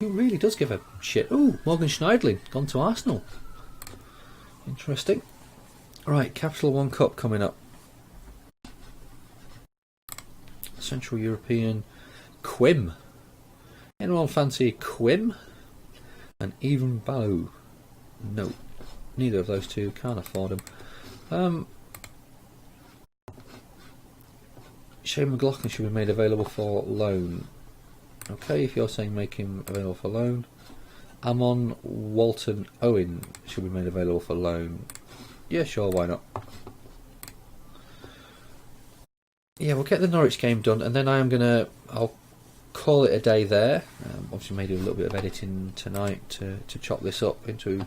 Who really does give a shit? Ooh, Morgan Schneidling, gone to Arsenal. Interesting. Right, Capital One Cup coming up. Central European Quim. Anyone fancy Quim? And even Baloo? No. Neither of those two. Can't afford them. Shane McLaughlin should be made available for loan. Okay, if you're saying make him available for loan. Amon Walton Owen should be made available for loan. Yeah, sure, why not? Yeah, we'll get the Norwich game done, and then I'll call it a day there. Obviously, may do a little bit of editing tonight to chop this up into.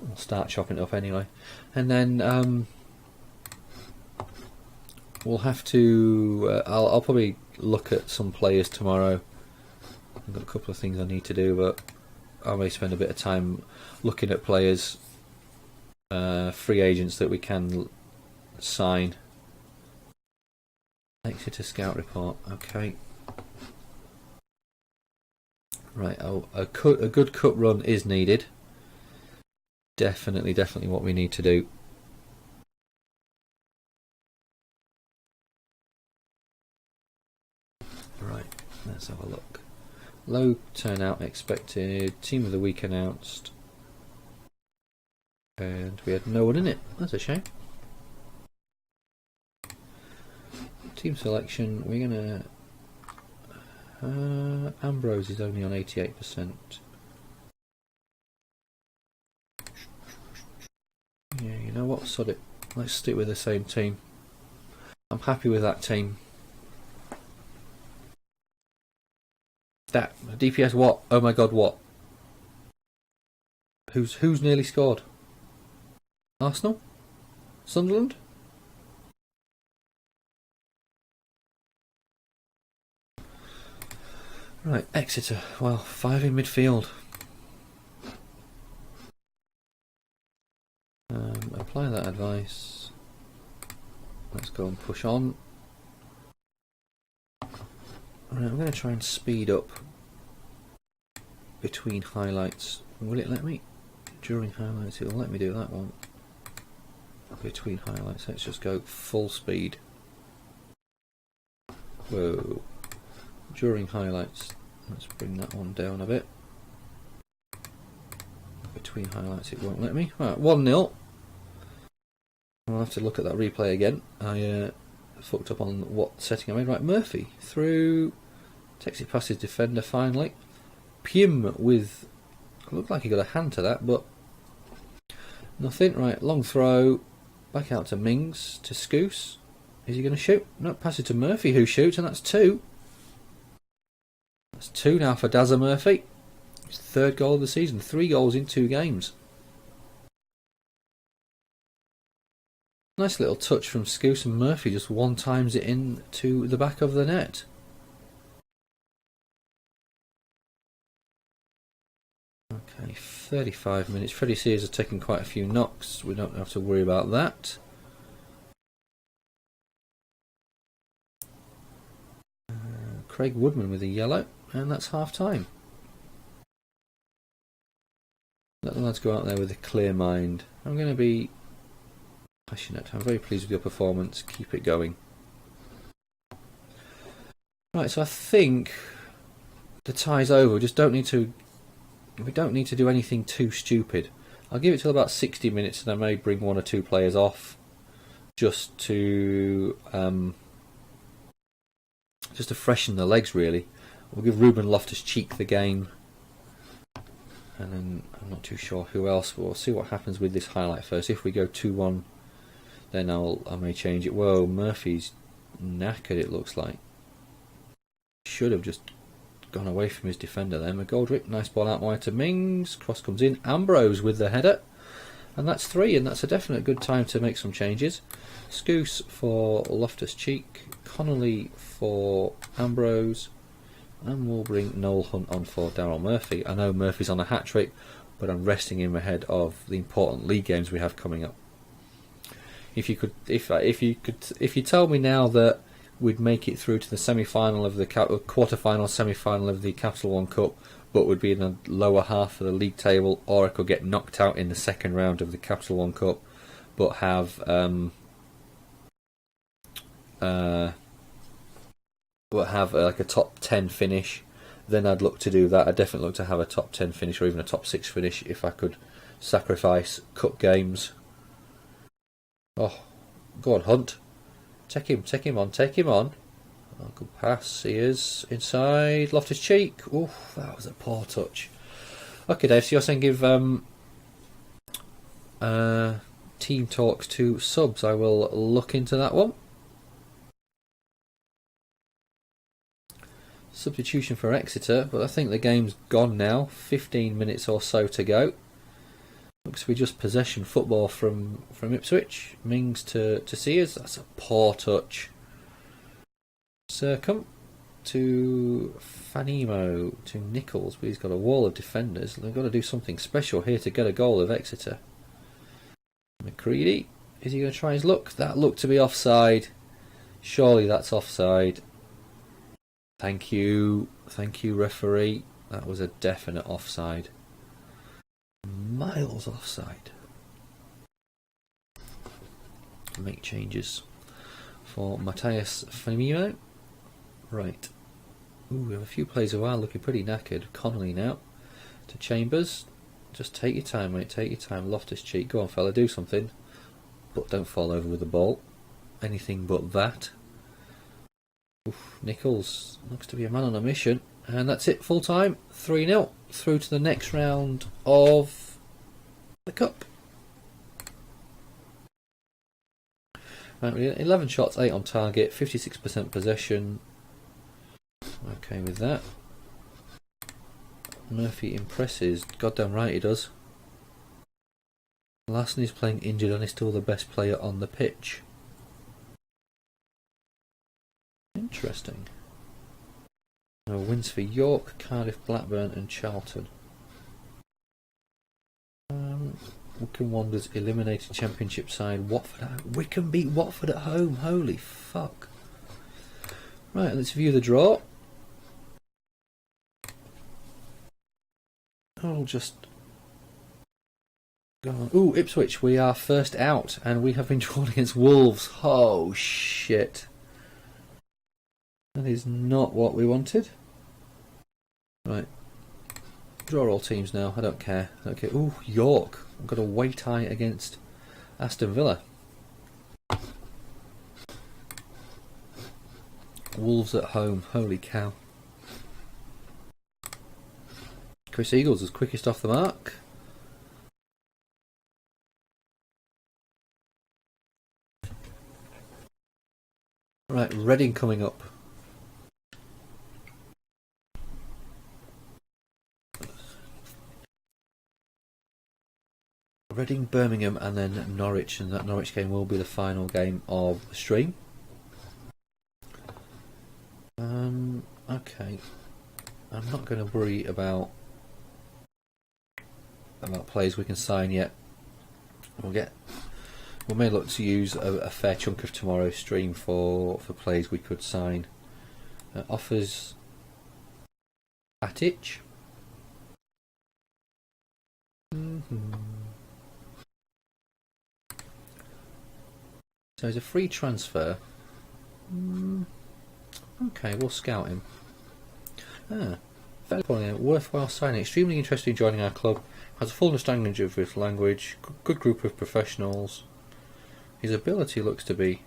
I'll start chopping it up anyway, and then we'll have to. I'll probably look at some players tomorrow. I've got a couple of things I need to do, but I may spend a bit of time looking at players, free agents that we can sign. Exeter scout report. Okay. Right. Oh, a good cup run is needed. Definitely what we need to do. Right. Let's have a look. Low turnout expected. Team of the week announced. And we had no one in it. That's a shame. Team selection, we're gonna Ambrose is only on 88%. Yeah, you know what, sod it. Let's stick with the same team. I'm happy with that team. That DPS what? Oh my god, what? Who's nearly scored? Arsenal? Sunderland? Right, Exeter. Well, 5 in midfield. Apply that advice. Let's go and push on. Right, I'm going to try and speed up between highlights. Will it let me? During highlights, it will let me do that one. Between highlights, let's just go full speed. Whoa. During highlights, let's bring that one down a bit. Between highlights, it won't let me. Right, 1-0. I'll have to look at that replay again. I fucked up on what setting I made. Right, Murphy through, takes it past his defender finally. Pym with, looked like he got a hand to that, but nothing. Right, long throw, back out to Mings, to Scouse. Is he going to shoot? No, pass it to Murphy, who shoots, and that's 2. That's 2 now for Dazza Murphy. His 3rd goal of the season. 3 goals in 2 games. Nice little touch from Scouse, and Murphy just one-times it in to the back of the net. Okay, 35 minutes. Freddie Sears has taken quite a few knocks. We don't have to worry about that. Craig Woodman with a yellow, and that's half time. Let the lads go out there with a clear mind. I'm going to be passionate. I'm very pleased with your performance. Keep it going. Right, so I think the tie's over. We don't need to do anything too stupid. I'll give it till about 60 minutes, and I may bring 1 or 2 players off just to freshen the legs, really. We'll give Ruben Loftus-Cheek the game, and then I'm not too sure who else. We'll see what happens with this highlight first. If we go 2-1, then I may change it. Whoa, Murphy's knackered, it looks like. Should have just gone away from his defender there. McGoldrick, nice ball out wide to Mings. Cross comes in. Ambrose with the header. And that's 3, and that's a definite good time to make some changes. Scouse for Loftus-Cheek. Connolly for Ambrose. And we'll bring Noel Hunt on for Daryl Murphy. I know Murphy's on a hat-trick, but I'm resting him ahead of the important league games we have coming up. If you tell me now that we'd make it through to the semi-final of the quarter-final, semi-final of the Capital One Cup but would be in the lower half of the league table, or I could get knocked out in the second round of the Capital One Cup, but have like a top 10 finish. Then I'd look to do that. I'd definitely look to have a top 10 finish or even a top 6 finish if I could sacrifice cup games. Oh, go on, Hunt. Take him on. Oh, good pass. He is inside. Loftus-Cheek. Oof, that was a poor touch. Okay, Dave, so you're saying give team talks to subs. I will look into that one. Substitution for Exeter, but I think the game's gone now. 15 minutes or so to go. Looks to be just possession football from Ipswich. Mings to Sears. That's a poor touch. Circum to Fanimo to Nichols, but he's got a wall of defenders. They've got to do something special here to get a goal of Exeter. McCready, is he going to try his luck? That looked to be offside. Surely that's offside. Thank you, referee. That was a definite offside. Miles offside. Make changes for Matthias Fanimo. Right. Ooh, we have a few players who are looking pretty knackered. Connolly now to Chambers. Just take your time, mate. Take your time. Loftus-Cheek. Go on, fella. Do something. But don't fall over with the ball. Anything but that. Oof, Nichols looks to be a man on a mission. And that's it. Full time. 3-0. Through to the next round of the Cup. Right, 11 shots, 8 on target. 56% possession. Okay with that. Murphy impresses. Goddamn right he does. Lassen is playing injured and is still the best player on the pitch. Interesting. No wins for York, Cardiff, Blackburn and Charlton. Wycombe Wanderers eliminated Championship side Watford. Wycombe beat Watford at home. Holy fuck. Right, let's view the draw. I'll just go on. Ooh, Ipswich, we are first out and we have been drawn against Wolves. Oh shit. That is not what we wanted. Right. Draw all teams now. I don't care. Okay. Ooh, York. I've got a away tie against Aston Villa. Wolves at home. Holy cow. Chris Eagles is quickest off the mark. Right, Reading coming up. Reading, Birmingham and then Norwich, and that Norwich game will be the final game of the stream. Okay. I'm not going to worry about players we can sign yet. We may look to use a fair chunk of tomorrow's stream for players we could sign. Offers Atic. So it's a free transfer. Okay, we'll scout him. Worthwhile signing. Extremely interested in joining our club. Has a full understanding of his language. Good group of professionals. His ability looks to be.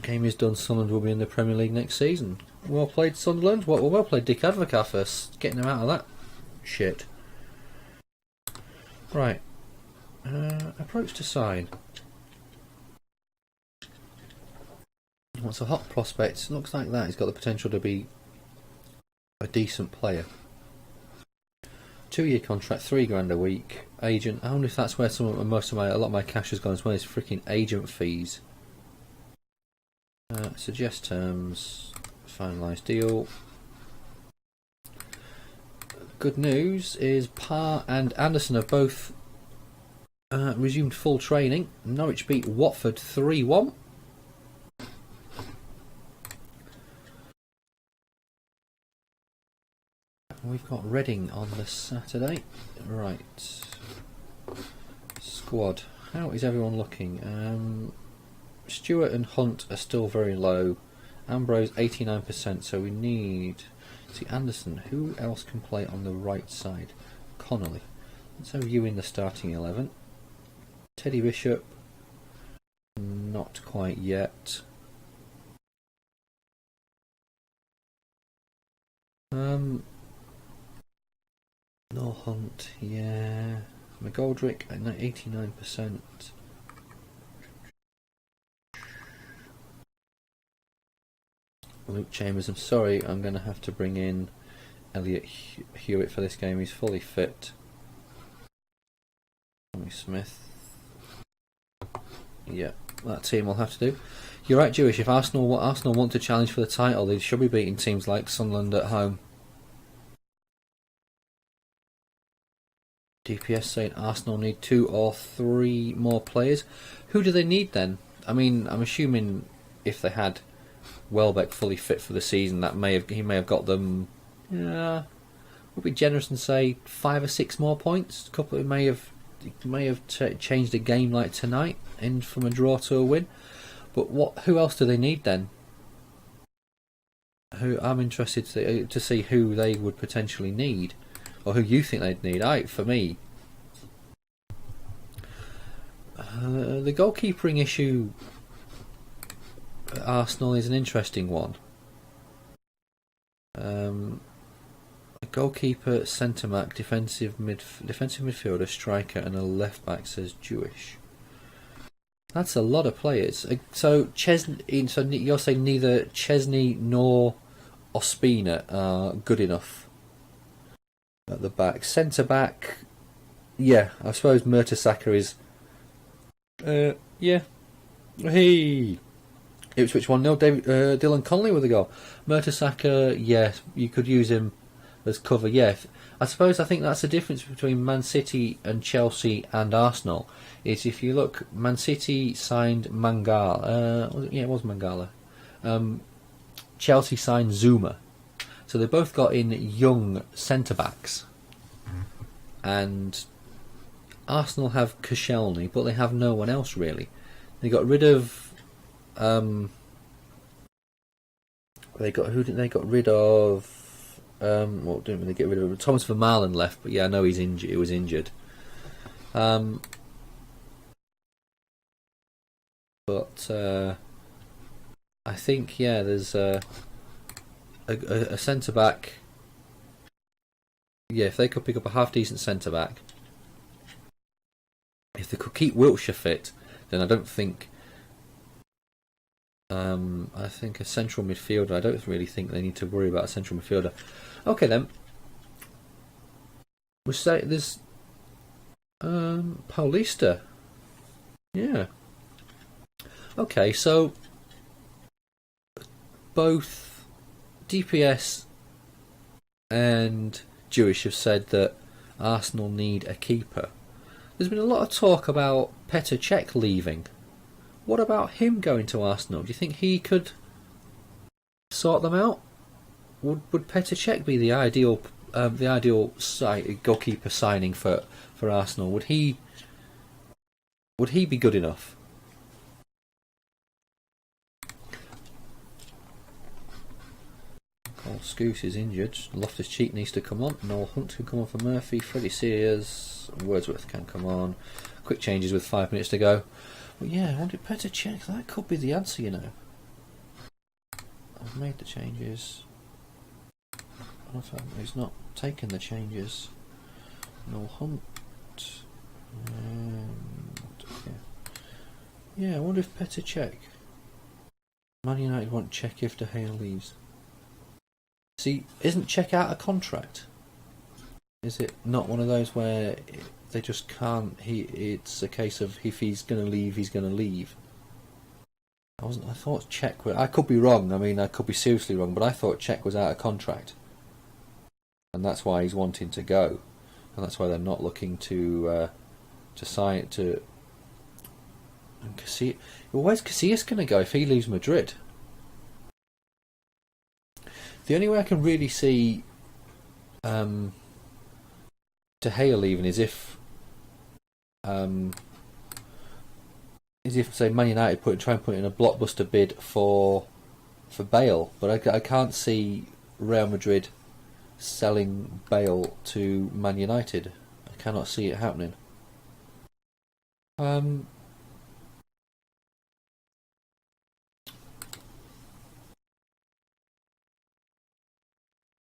Game is done. Sunderland will be in the Premier League next season. Well played, Sunderland. Well played, Dick Advocat, for getting him out of that shit. Right. Approach to sign. What's a hot prospect? Looks like that. He's got the potential to be a decent player. 2-year contract, £3 a week. Agent. I wonder if that's where a lot of my cash has gone as well. Is freaking agent fees. Suggest terms. Finalised deal. Good news is Parr and Anderson have both resumed full training. Norwich beat Watford 3-1. We've got Reading on the Saturday. Right. Squad. How is everyone looking? Stewart and Hunt are still very low. Ambrose 89%, so we need... See, Anderson. Who else can play on the right side? Connolly. Let's have you in the starting 11. Teddy Bishop. Not quite yet. No Hunt, yeah. McGoldrick at 89%. Luke Chambers, I'm sorry, I'm going to have to bring in Elliot Hewitt for this game. He's fully fit. Tommy Smith. Yeah, that team will have to do. You're right, Jewish. If Arsenal want to challenge for the title, they should be beating teams like Sunderland at home. DPS saying Arsenal need 2 or 3 more players. Who do they need then? I mean, I'm assuming if they had Welbeck fully fit for the season, he may have got them. Yeah, we'll be generous and say 5 or 6 more points. A couple may have changed a game like tonight, and from a draw to a win. But who else do they need then? I'm interested to see who they would potentially need. Or who you think they'd need? For me, the goalkeeping issue at Arsenal is an interesting one. A goalkeeper, centre back, defensive midfielder, striker, and a left back, says Jewish. That's a lot of players. So Chesney. So you're saying neither Chesney nor Ospina are good enough at the back. Centre back, yeah, I suppose Mertesacker is. Yeah. Hey, Ipswich 1-0. Dylan Connolly with a goal. Mertesacker, yeah, you could use him as cover. Yeah, I think that's the difference between Man City and Chelsea and Arsenal. Is if you look, Man City signed Mangala. Yeah, it was Mangala. Chelsea signed Zuma. So they both got in young centre backs, and Arsenal have Koscielny, but they have no one else really. They got rid of. They got rid of. What didn't they get rid of? Thomas Vermaelen left, but yeah, I know he's injured. He was injured. But I think there's a centre back. Yeah, if they could pick up a half decent centre back, if they could keep Wiltshire fit, then I don't think. I think a central midfielder. I don't really think they need to worry about a central midfielder. Okay then. We say there's Paulista. Yeah. Okay, so both DPS and Jewish have said that Arsenal need a keeper. There's been a lot of talk about Petr Cech leaving. What about him going to Arsenal? Do you think he could sort them out? Would Petr Cech be the ideal goalkeeper signing for Arsenal? Would he be good enough? Cole Scouse is injured. Loftus-Cheek needs to come on. Noel Hunt can come on for Murphy. Freddie Sears, Wordsworth can come on. Quick changes with 5 minutes to go. But yeah, I wanted Petr Cech. That could be the answer, you know. I've made the changes. He's not taken the changes. Noel Hunt. Yeah, I wonder if Petr Cech. Man United want Cech if De Gea leaves. See, isn't Cech out of contract? Is it not one of those where they just can't? It's a case of if he's going to leave, he's going to leave. I thought Cech. I could be wrong. I mean, I could be seriously wrong, but I thought Cech was out of contract, and that's why he's wanting to go, and that's why they're not looking to sign it to. And Casillas, where's Casillas going to go if he leaves Madrid? The only way I can really see De Gea leaving is if say Man United try and put in a blockbuster bid for Bale, but I can't see Real Madrid selling Bale to Man United. I cannot see it happening.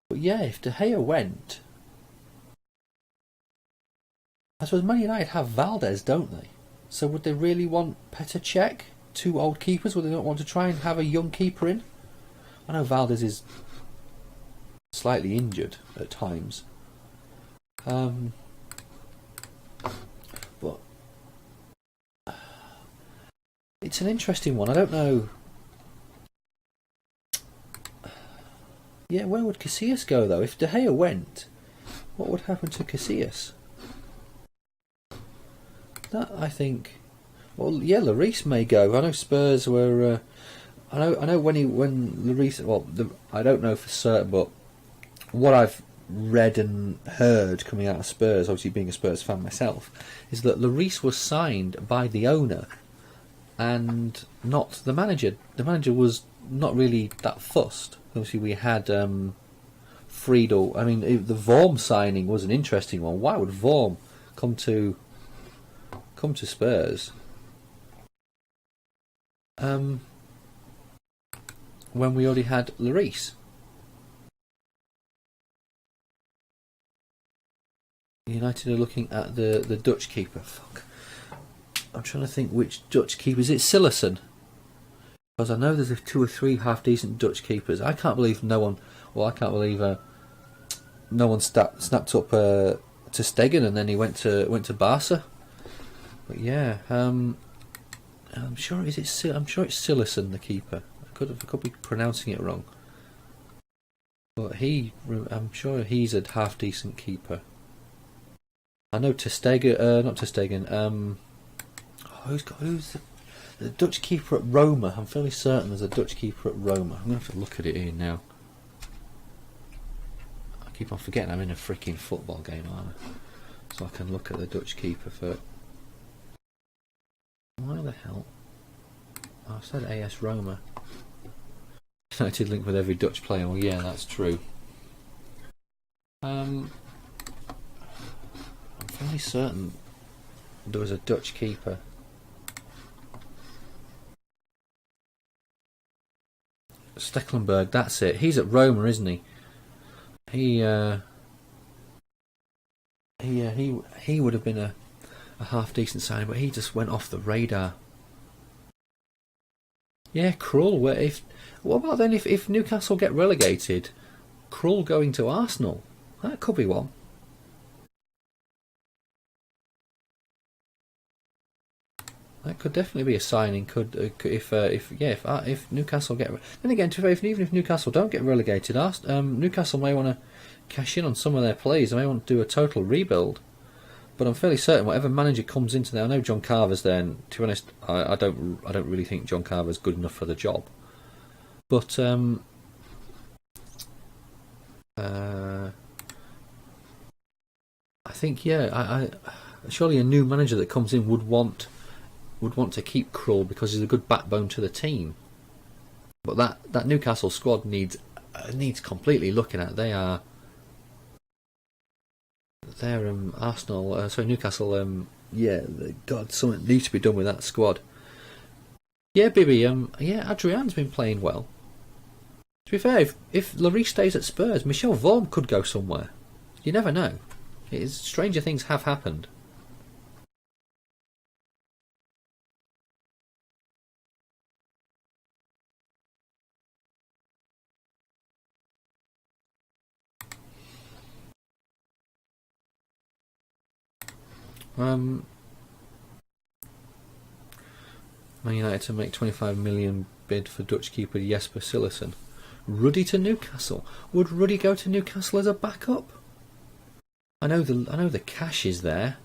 But yeah, if De Gea went, I suppose Man United have Valdez, don't they? So would they really want Petr Cech, 2 old keepers? Would they not want to try and have a young keeper in? I know Valdez is slightly injured at times. But it's an interesting one. I don't know. Yeah, where would Casillas go though? If De Gea went, what would happen to Casillas? That I think. Well, yeah, Lloris may go. I know Spurs were. I know when Lloris. Well, I don't know for certain, but what I've read and heard coming out of Spurs, obviously being a Spurs fan myself, is that Lloris was signed by the owner and not the manager. The manager was not really that fussed. Obviously, we had Friedel. I mean, the Vorm signing was an interesting one. Why would Vorm come to Spurs when we already had Lloris? United are looking at the Dutch keeper. Fuck. I'm trying to think which Dutch keeper. Is it Sillerson? Because I know there's 2 or 3 half decent Dutch keepers. I can't believe no one. Well, I can't believe no one snapped up to Stegen and then he went to Barca. But yeah, I'm sure it's Sillerson, the keeper. I could be pronouncing it wrong. But I'm sure he's a half decent keeper. I know not Stegen. Who's the Dutch keeper at Roma? I'm fairly certain there's a Dutch keeper at Roma. I'm going to have to look at it here now. I keep on forgetting I'm in a freaking football game, aren't I? So I can look at the Dutch keeper for. Why the hell? Oh, I said AS Roma. United linked with every Dutch player. Well, yeah, that's true. I'm fairly certain there was a Dutch keeper. Stecklenburg, that's it. He's at Roma, isn't he? He would have been a half decent signing, but he just went off the radar. Yeah, Krul. What about then if Newcastle get relegated? Krul going to Arsenal. That could be one. That could definitely be a signing. If Newcastle get. Then again, even if Newcastle don't get relegated, Newcastle may want to cash in on some of their players. They may want to do a total rebuild. But I'm fairly certain whatever manager comes into there, I know John Carver's there. And to be honest, I don't really think John Carver's good enough for the job. But I think surely a new manager that comes in would want to keep Krul because he's a good backbone to the team. But that Newcastle squad needs completely looking at. They're Arsenal. Newcastle. God, something needs to be done with that squad. Yeah, Bibby. Adrian's been playing well. To be fair, if Lloris stays at Spurs, Michel Vorm could go somewhere. You never know. Stranger things have happened. Man United to make 25 million bid for Dutch keeper Jesper Sillerson. Ruddy to Newcastle. Would Ruddy go to Newcastle as a backup? I know the cash is there,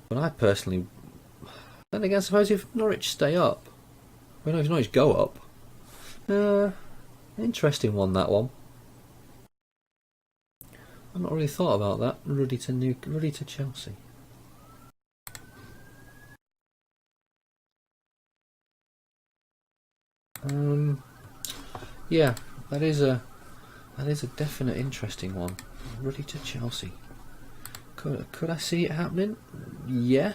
but I personally. Then again, I suppose if Norwich stay up, if Norwich go up, interesting one, that one. I've not really thought about that. Ruddy to Chelsea. Yeah, that is a definite interesting one. Ruddy to Chelsea. Could I see it happening? Yeah.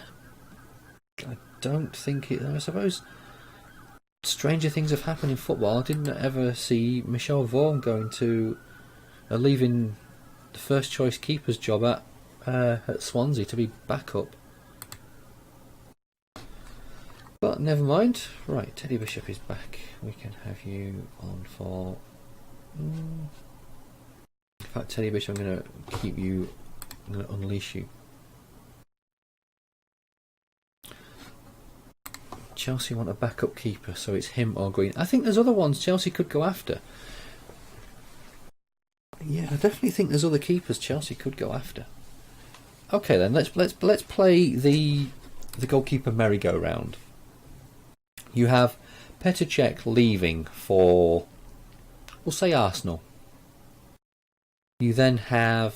I don't think it. I suppose stranger things have happened in football. I didn't ever see Michel Vaughan going to leaving the first choice keeper's job at Swansea to be backup. But never mind. Right, Teddy Bishop is back. We can have you on for. In fact, Teddy Bishop, I'm going to keep you. I'm going to unleash you. Chelsea want a backup keeper, so it's him or Green. I think there's other ones Chelsea could go after. Yeah, I definitely think there's other keepers Chelsea could go after. Okay, then let's play the goalkeeper merry-go-round. You have Petr Cech leaving for, we'll say, Arsenal. You then have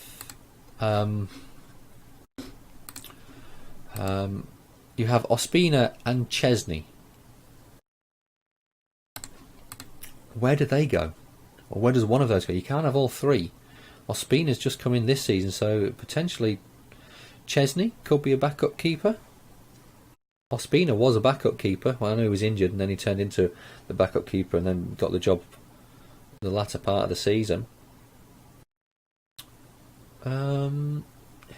you have Ospina and Chesney. Where do they go? Or where does one of those go? You can't have all three. Ospina's just come in this season, so potentially Chesney could be a backup keeper. Ospina was a backup keeper. Well, I know he was injured and then he turned into the backup keeper and then got the job the latter part of the season.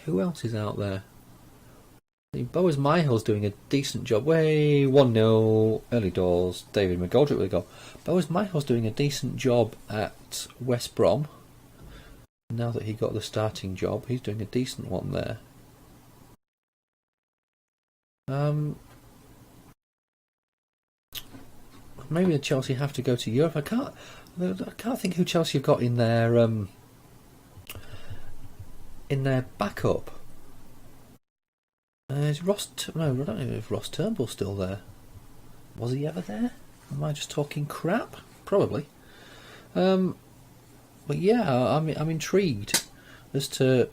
Who else is out there? Boas Myhill's doing a decent job. 1-0, early doors. David McGoldrick with a goal. Boas Myhill's doing a decent job at West Brom. Now that he got the starting job, he's doing a decent one there. Maybe the Chelsea have to go to Europe. I can't think who Chelsea have got in their backup. Is Ross? No, I don't know if Ross Turnbull's still there. Was he ever there? Am I just talking crap? Probably. But yeah, I'm intrigued as to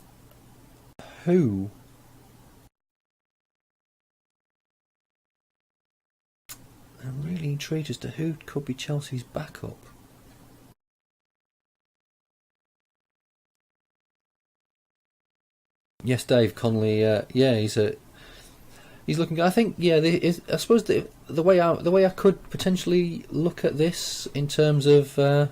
who. I'm really intrigued as to who could be Chelsea's backup. Yes, Dave Connolly. Yeah, he's looking. I think. Yeah, I suppose the way I could potentially look at this in terms of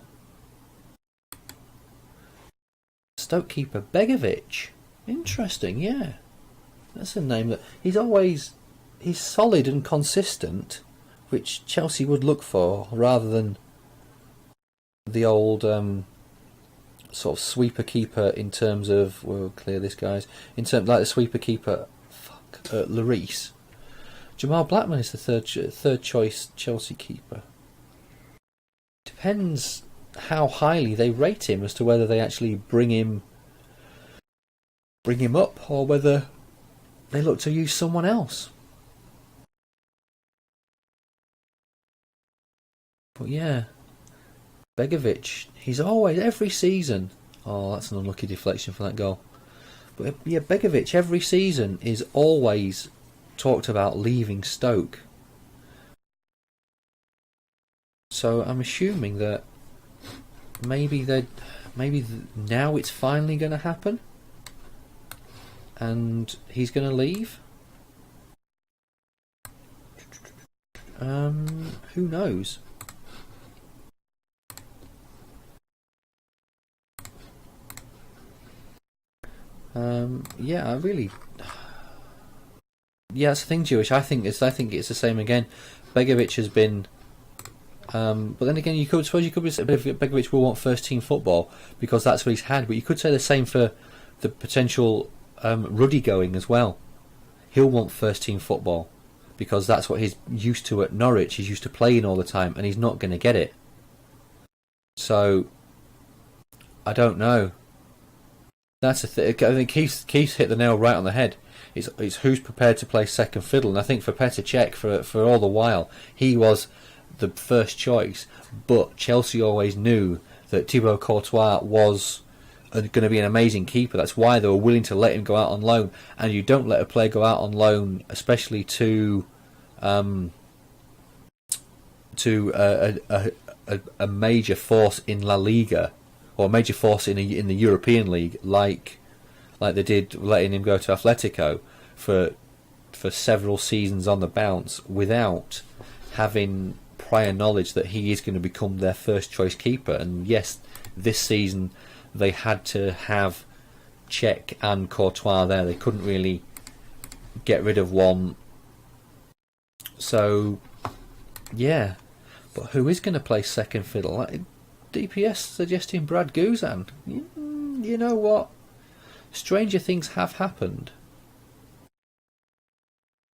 Stoke keeper Begovic. Interesting. Yeah, that's a name that he's solid and consistent, which Chelsea would look for rather than the old sort of sweeper keeper in terms of, we'll clear this guys, in terms like the sweeper keeper Lloris. Jamal Blackman is the third choice Chelsea keeper. Depends how highly they rate him as to whether they actually bring him up or whether they look to use someone else. But yeah, Begovic, he's always, every season. Oh, that's an unlucky deflection for that goal. But yeah, Begovic every season is always talked about leaving Stoke. So I'm assuming that maybe now it's finally going to happen, and he's going to leave. Who knows? Yeah, that's the thing, Jewish. I think it's the same again. Begovic has been, but then again, you could say Begovic will want first team football because that's what he's had. But you could say the same for the potential Ruddy going as well. He'll want first team football because that's what he's used to at Norwich. He's used to playing all the time, and he's not going to get it. So I don't know. That's the thing. I think Keith's hit the nail right on the head. It's who's prepared to play second fiddle, and I think for Petr Cech, for all the while, he was the first choice. But Chelsea always knew that Thibaut Courtois was going to be an amazing keeper. That's why they were willing to let him go out on loan. And you don't let a player go out on loan, especially to a major force in La Liga, or a major force in the European League, like they did letting him go to Atletico for several seasons on the bounce, without having prior knowledge that he is going to become their first choice keeper. And yes, this season they had to have Cech and Courtois there. They couldn't really get rid of one. So yeah, but who is going to play second fiddle? DPS suggesting Brad Guzan. You know what? Stranger things have happened.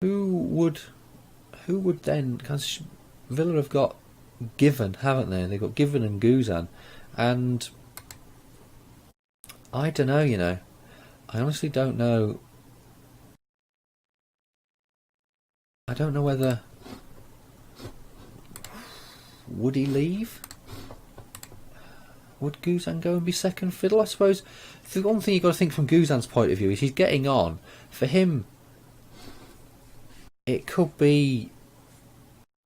Who would then? Because Villa have got Given, haven't they? They've got Given and Guzan, and I don't know. I honestly don't know. I don't know whether would he leave. Would Guzan go and be second fiddle? I suppose the one thing you've got to think from Guzan's point of view is he's getting on. For him, it could be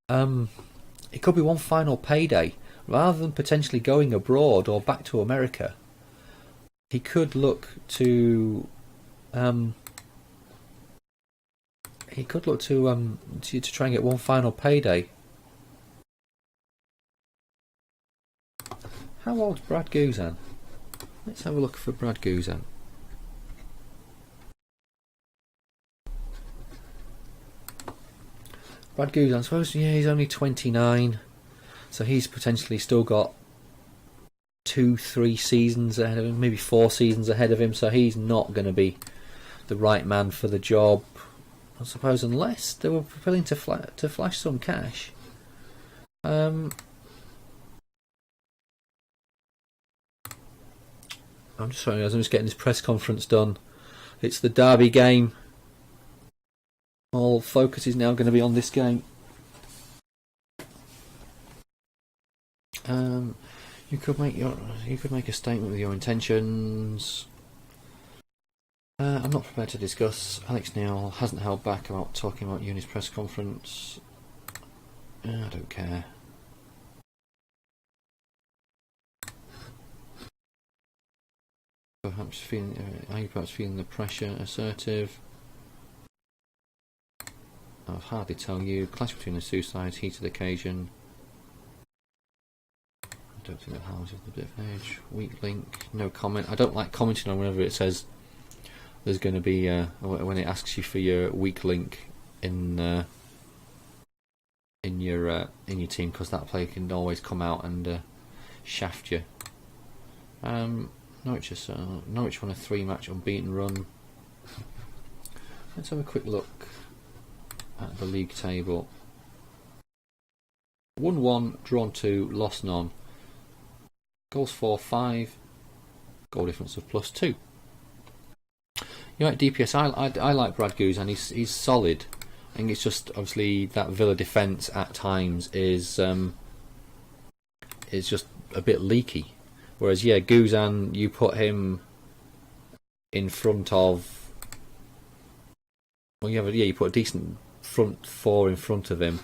one final payday. Rather than potentially going abroad or back to America, he could look to try and get one final payday. How old's Brad Guzan? Let's have a look for Brad Guzan. Brad Guzan, I suppose, he's only 29, so he's potentially still got 2-3 seasons ahead of him, maybe 4 seasons ahead of him, so he's not going to be the right man for the job, I suppose, unless they were willing to flash some cash. I'm just getting this press conference done. It's the derby game. All focus is now going to be on this game. You could make a statement with your intentions. I'm not prepared to discuss. Alex Neil hasn't held back about talking about Uni's press conference. I don't care. Are you perhaps feeling the pressure? Assertive. I'll hardly tell you. Clash between the two sides, heated occasion. I don't think that houses the bit of age. Weak link, no comment. I don't like commenting on whenever it says there's going to be when it asks you for your weak link in your team, because that player can always come out and shaft you. Norwich won a 3-match unbeaten run. Let's have a quick look at the league table. Won 1, drawn 2, lost none. Goals for 5, goal difference of +2. You're right, DPS. I like Brad Guzan. He's solid. I think it's just obviously that Villa defence at times is just a bit leaky. Whereas Guzan, you put him in front of. Well, you put a decent front four in front of him.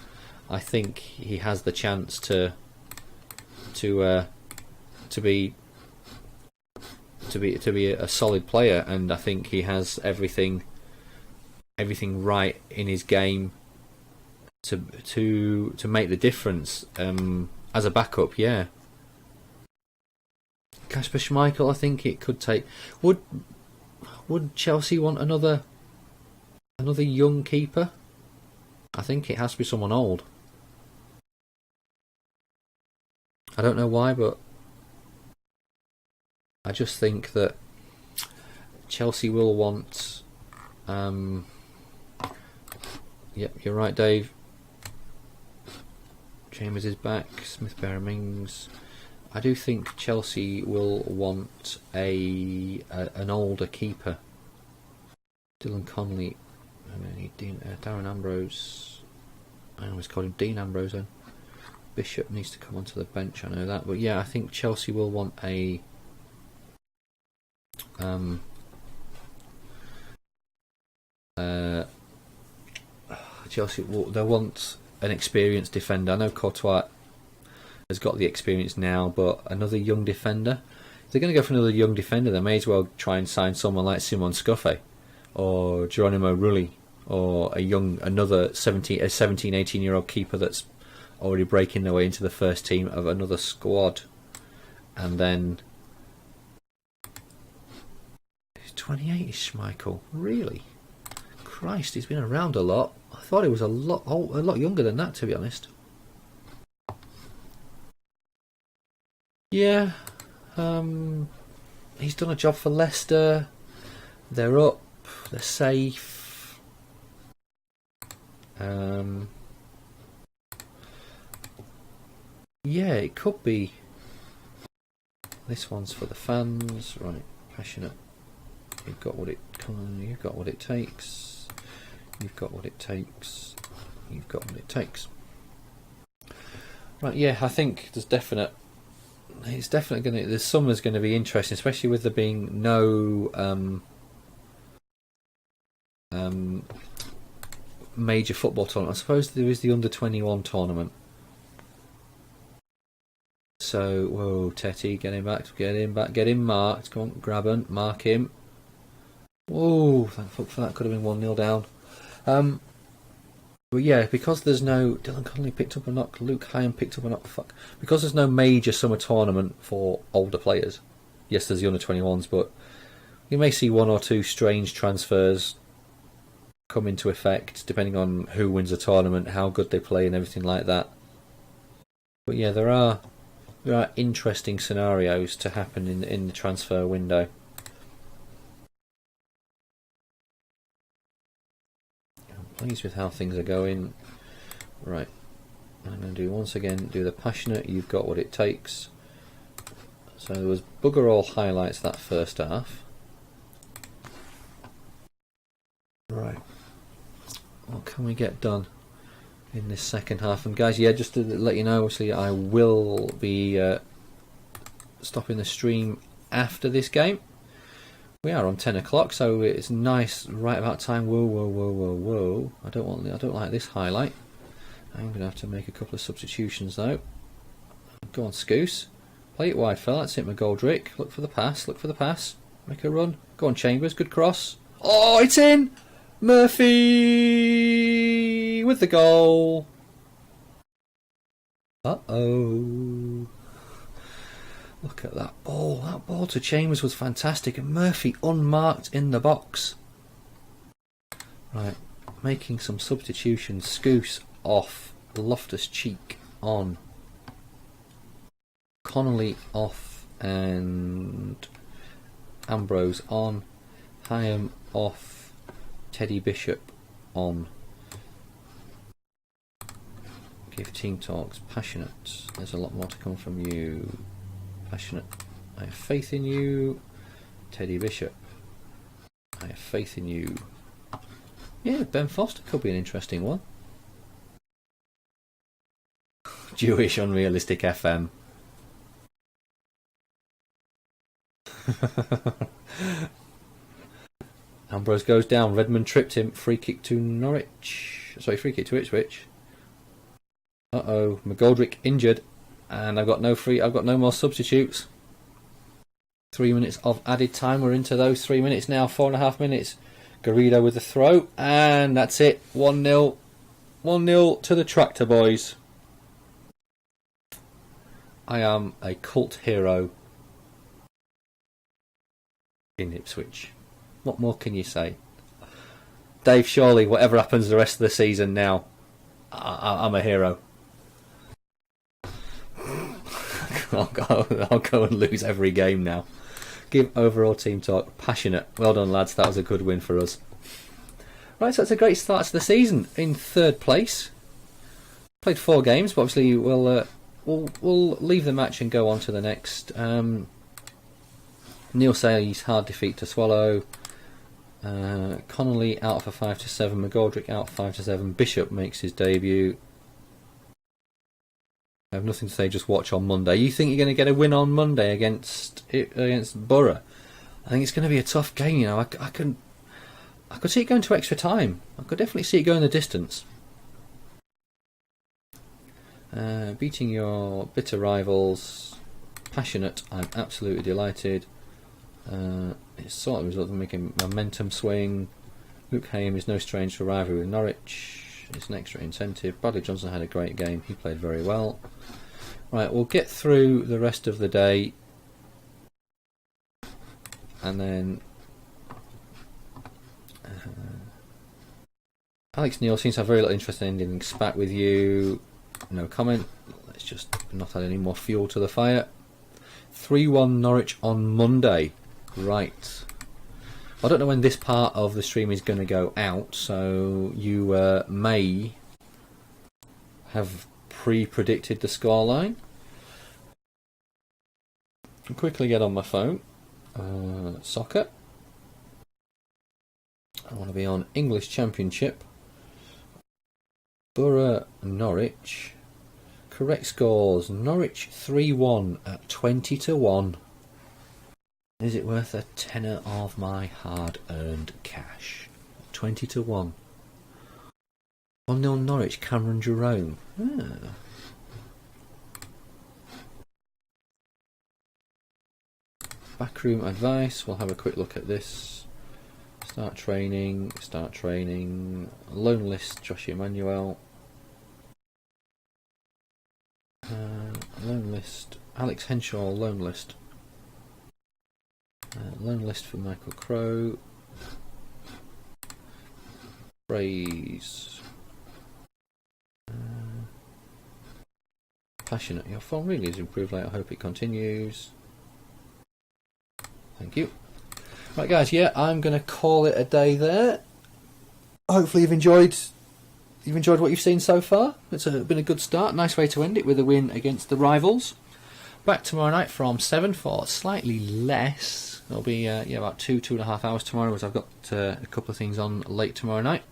I think he has the chance to be a solid player, and I think he has everything right in his game to make the difference as a backup. Yeah. Kasper Schmeichel, I think it could take. Would Chelsea want another young keeper? I think it has to be someone old. I don't know why, but I just think that Chelsea will want. Yep, you're right, Dave. Chambers is back. Smith Bear Mings. I do think Chelsea will want an older keeper. Dylan Connolly, Darren Ambrose. I always call him Dean Ambrose. Then Bishop needs to come onto the bench. I know that, but yeah, I think Chelsea will want a Chelsea, they want an experienced defender. I know Courtois has got the experience now, but another young defender. If they're going to go for another young defender, they may as well try and sign someone like Simon Scuffet or Geronimo Rulli, or another 17, 18-year-old keeper that's already breaking their way into the first team of another squad. And then 28 is Schmeichel. Really? Christ, he's been around a lot. I thought he was a lot younger than that, to be honest. Yeah, he's done a job for Leicester. They're up. They're safe. Yeah, it could be. This one's for the fans, right? Passionate. You've got what it. You've got what it takes. You've got what it takes. You've got what it takes. Right. Yeah, I think there's definite. It's definitely going to. The summer's going to be interesting, especially with there being no major football tournament. I suppose there is the under-21 tournament. So, whoa, Tetty, get him back, get him marked. Come on, grab him, mark him. Whoa, thank fuck for that. Could have been 1-0 down. But yeah, because there's no Dylan Connolly picked up a knock, Luke Hyam picked up a knock. Fuck, because there's no major summer tournament for older players. Yes, there's the under-21s, but you may see one or two strange transfers come into effect depending on who wins the tournament, how good they play, and everything like that. But yeah, there are interesting scenarios to happen in the transfer window. Pleased with how things are going. Right, I'm going to do the passionate. You've got what it takes. So there was bugger all highlights that first half. Right, what can we get done in this second half? And guys, yeah, just to let you know, obviously I will be stopping the stream after this game. We are on 10 o'clock, so it's nice right about time. Whoa. I don't like this highlight. I'm going to have to make a couple of substitutions though. Go on, Scoose. Play it wide, fella. That's it, McGoldrick. Look for the pass. Make a run. Go on, Chambers. Good cross. Oh, it's in! Murphy with the goal. Uh-oh. Look at that ball. That ball to Chambers was fantastic. And Murphy unmarked in the box. Right. Making some substitutions. Scouse off. Loftus-Cheek on. Connolly off. And Ambrose on. Hyam off. Teddy Bishop on. Give team talks. Passionate. There's a lot more to come from you. Passionate. I have faith in you. Teddy Bishop. I have faith in you. Yeah, Ben Foster could be an interesting one. Jewish unrealistic FM. Ambrose goes down. Redmond tripped him. Free kick to Norwich. Sorry, free kick to Ipswich. Uh-oh. McGoldrick injured. And I've got no more substitutes. 3 minutes of added time. We're into those 3 minutes now. 4.5 minutes. Garrido with the throw. And that's it. 1-0. 1-0 to the Tractor Boys. I am a cult hero in Ipswich. What more can you say? Dave, surely, whatever happens the rest of the season now, I'm a hero. I'll go and lose every game now. Give overall team talk. Passionate. Well done, lads. That was a good win for us. Right, so it's a great start to the season. In third place. Played 4 games, but obviously we'll leave the match and go on to the next. Neil Say's hard defeat to swallow. Connolly out for 5-7. McGoldrick out 5-7. Bishop makes his debut. I have nothing to say, just watch on Monday. You think you're going to get a win on Monday against Borough? I think it's going to be a tough game. You know, I could see it going to extra time. I could definitely see it going the distance. Beating your bitter rivals, passionate. I'm absolutely delighted. It's sort of resulted in making momentum swing. Luke Hayham is no stranger to rivalry with Norwich. It's an extra incentive. Bradley Johnson had a great game. He played very well. Right, we'll get through the rest of the day, and then Alex Neil seems to have very little interest in ending spat with you. No comment. Let's just not add any more fuel to the fire. 3-1 Norwich on Monday. Right. I don't know when this part of the stream is going to go out, so you may have pre-predicted the scoreline. I'll quickly get on my phone. Soccer. I want to be on English Championship. Borough Norwich. Correct scores. Norwich 3-1 at 20-1. Is it worth a tenner of my hard-earned cash? 20-1. 1-0 Norwich, Cameron Jerome. Backroom advice. We'll have a quick look at this. Start training. Loan list, Josh Emmanuel. Loan list. Alex Henshaw, loan list. Loan list for Michael Crowe. Praise. Passionate. Your form really has improved late. I hope it continues. Thank you. Right, guys. Yeah, I'm going to call it a day there. Hopefully, you've enjoyed what you've seen so far. It's been a good start. Nice way to end it with a win against the rivals. Back tomorrow night from 7 for slightly less. It'll be about 2.5 hours tomorrow, as I've got a couple of things on late tomorrow night.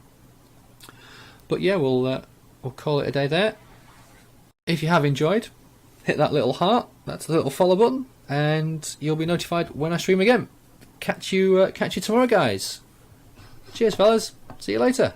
But yeah, we'll call it a day there. If you have enjoyed, hit that little heart. That's the little follow button, and you'll be notified when I stream again. Catch you tomorrow, guys. Cheers, fellas. See you later.